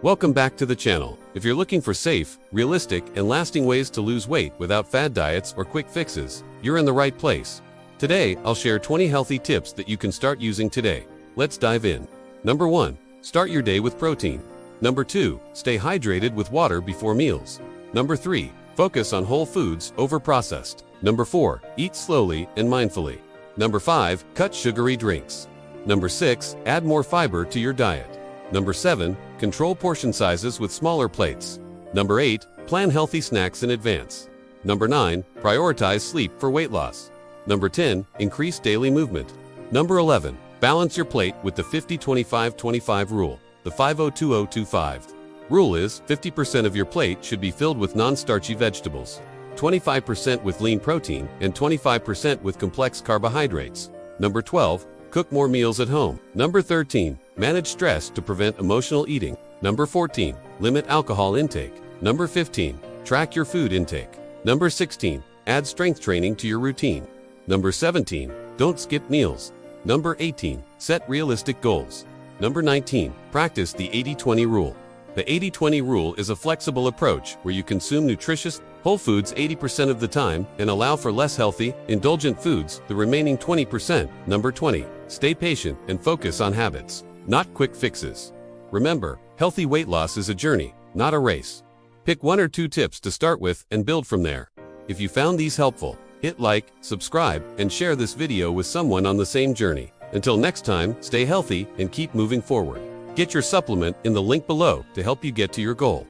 Welcome back to the channel. If you're looking for safe, realistic, and lasting ways to lose weight without fad diets or quick fixes, you're in the right place. Today, I'll share 20 healthy tips that you can start using today. Let's dive in. Number 1. Start your day with protein. Number 2. Stay hydrated with water before meals. Number 3. Focus on whole foods over processed. Number 4. Eat slowly and mindfully. Number 5. Cut sugary drinks. Number 6. Add more fiber to your diet. Number 7. Control portion sizes with smaller plates. Number 8. Plan healthy snacks in advance. Number 9. Prioritize sleep for weight loss. Number 10. Increase daily movement. Number 11. Balance your plate with the 50-25-25 rule. The 50-20-25 rule is 50% of your plate should be filled with non-starchy vegetables, 25% with lean protein, and 25% with complex carbohydrates. Number 12. Cook more meals at home. Number 13. Manage stress to prevent emotional eating. Number 14. Limit alcohol intake. Number 15. Track your food intake. Number 16. Add strength training to your routine. Number 17. Don't skip meals. Number 18. Set realistic goals. Number 19. Practice the 80-20 rule. The 80-20 rule is a flexible approach where you consume nutritious, whole foods 80% of the time and allow for less healthy, indulgent foods the remaining 20%. Number 20. Stay patient and focus on habits, not quick fixes. Remember, healthy weight loss is a journey, not a race. Pick 1 or 2 tips to start with and build from there. If you found these helpful, hit like, subscribe, and share this video with someone on the same journey. Until next time, stay healthy and keep moving forward. Get your supplement in the link below to help you get to your goal.